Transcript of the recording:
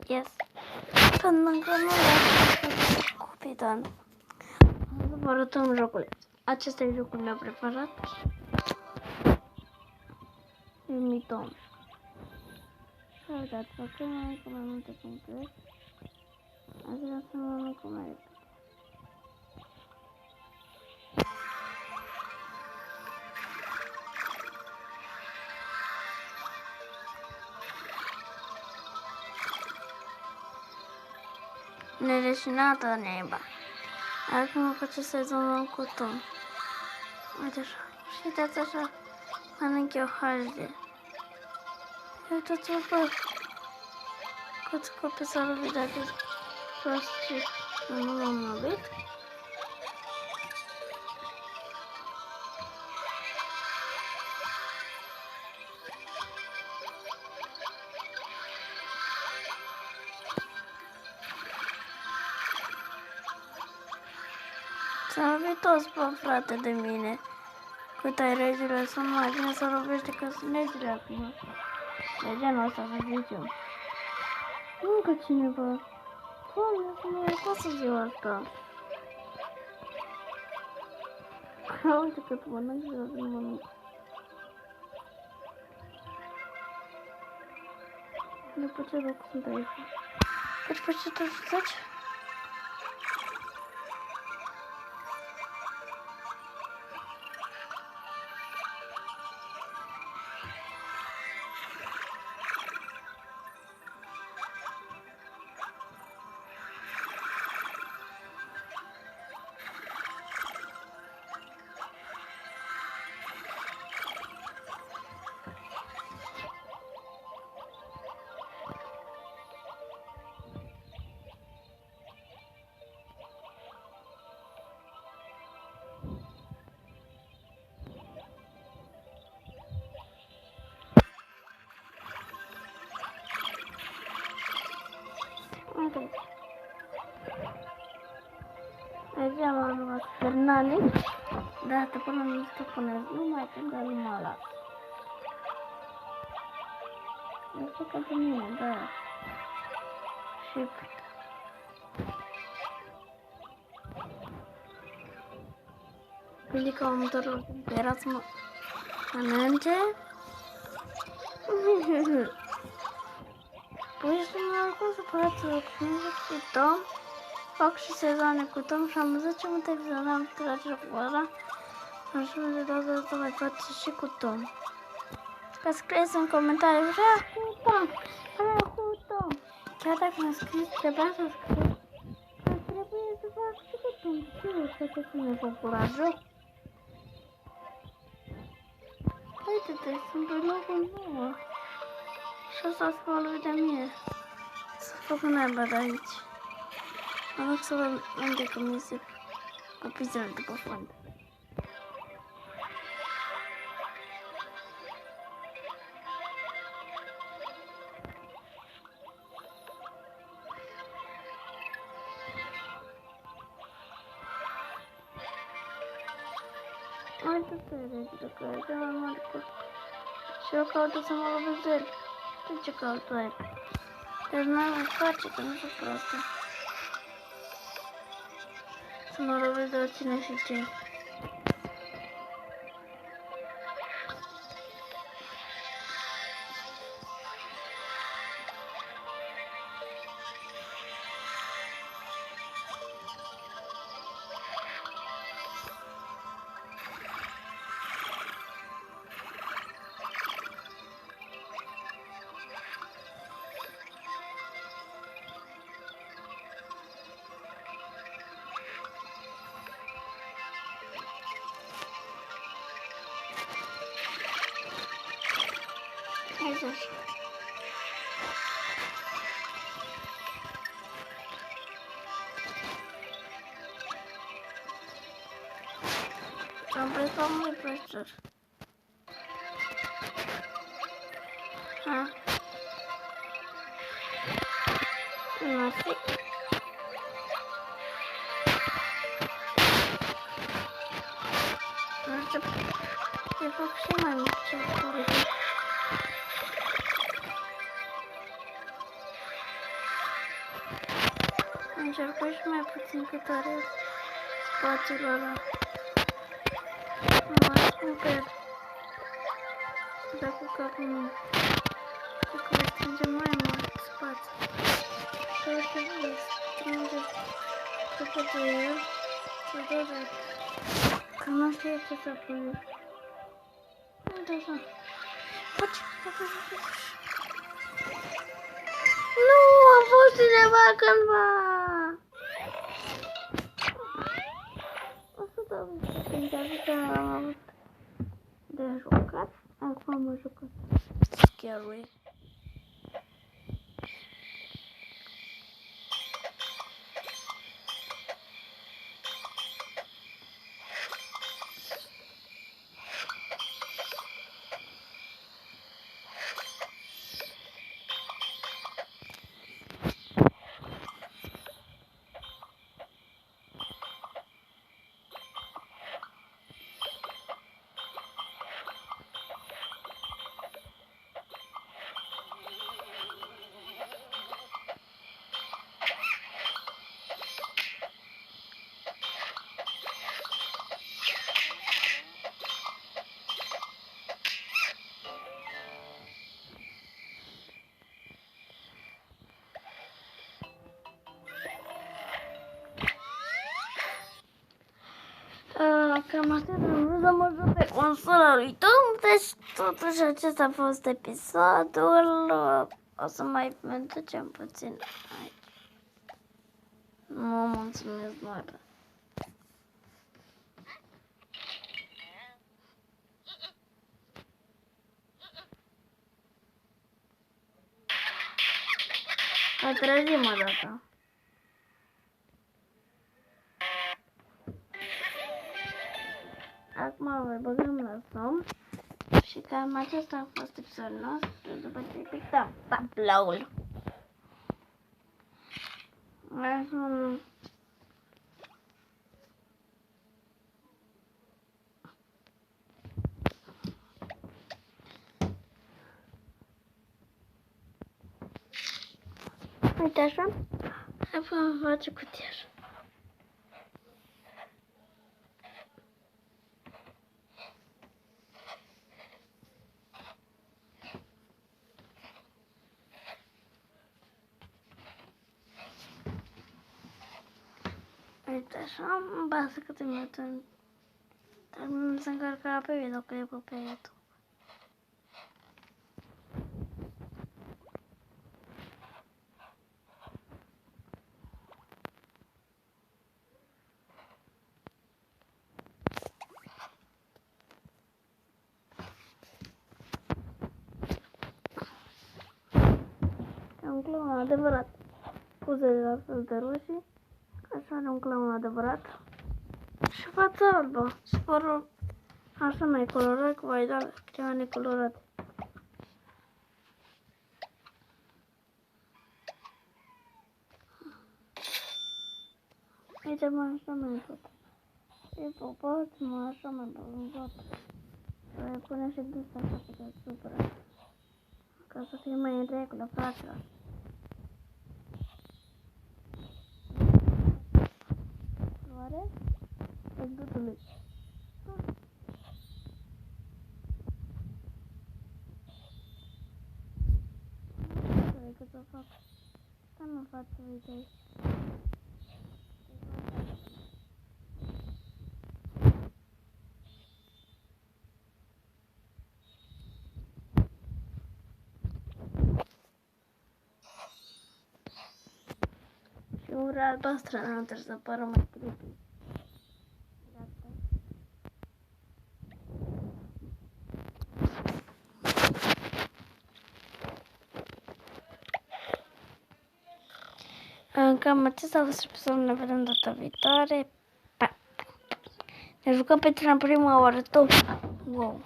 Yes. Pentru că nu le-am cupitan. Să vă arătăm jocurile. Acesta e jocul meu preferat. Imitom. Și uitați, dacă mai cu mai multe puncte. Azi vreau să mă mai cu mai repede. Nereșinată neiba. Acum face sezonul cu Tom. Uite așa. Și uitați așa. Mănânc eu HD. Uitați-vă pe câți copii s-au lovit de acest plastic. Nu l-am lovit. S-au lovit toți, bă, frate, de mine. Cât ai regele, să nu mai bine să lovește că sunt regele acum. De genul ăsta, să zic eu. Încă cineva. Doamne, să nu mai pasă ziua asta. Uite cât mănânc și eu nu mănânc. După ce loc sunt aici. Deci pe ce tot faci? Aici am luat Fernandez, dar te până nu stăpânesc, nu mai când nu mă las. Este ca pe mine, da. Shift. Ridică motorul era să mă mănânce. Păi să mă cum să fac cu Tom. Fac și sezoane cu Tom și am văzut ce multe vizoane am trage jocul ăla. Așa de data asta mai face și cu Tom. Ca scrieți în comentarii, vrea cu Tom, vrea cu Tom. Chiar dacă mi-a scris, trebuia să scriu. Că trebuie să fac și cu Tom. Sigur că te cum e popular joc. Uite-te, sunt pe locul 9. Și asta să mă lui de mine. Să fac un naiba de aici. Am vrut să vă unde că mi se copizele după fund. Uite-te, regele, că e de mai mare cu... Și eu caută să mă lovesc de el. De ce caută aia? Deci nu mai face, că nu știu pe asta. Să mă lovesc de oricine și ce. Hai sus. Am plecat mult pe cer. Ha. Nu fi. Nu știu. Eu fac și mai mult ce încercăm și mai puțin cât are spațiul ăla. Mă spun că dacă acum restrângem mai mult spațiu. Și o să restrângem după de el, să dă drept. Că nu știe ce să pune. Uite așa. Faci. Nu, a fost cineva cândva. O să dau niște că am avut de jucat. Acum am jucat. Scary. Cam atât, am vrut să mă joc pe consola lui Tom, deci totuși acesta a fost episodul. O să mai ducem puțin aici. Nu, mulțumesc, doar. Mai trezim o dată. Acum vă băgăm la somn și cam acesta a fost episodul nostru după ce pictăm tabloul. Uite așa, acum face cutia așa. Uite așa, îmi pasă câte minute. Dar nu se încarcă pe video, că e pe YouTube. E un clown adevărat. Puzele la fel de roșii. Așa are un clown adevărat. Și fața albă. Și părul așa mai colorat, cu vaidal, ceva necolorat. Uite, mă, așa mai tot. E popat, mă, așa mai bălungat. Să pune și dus așa pe deasupra. Ca să fie mai în regulă, fraților. Floare? Văzutului. Nu știu cât să fac. Stai mă, față, uite aici. Și ura albastră, nu trebuie să pară mai creepy. Cam acesta a fost episodul, ne vedem data viitoare. Ne jucăm pentru prima oară tot. Wow.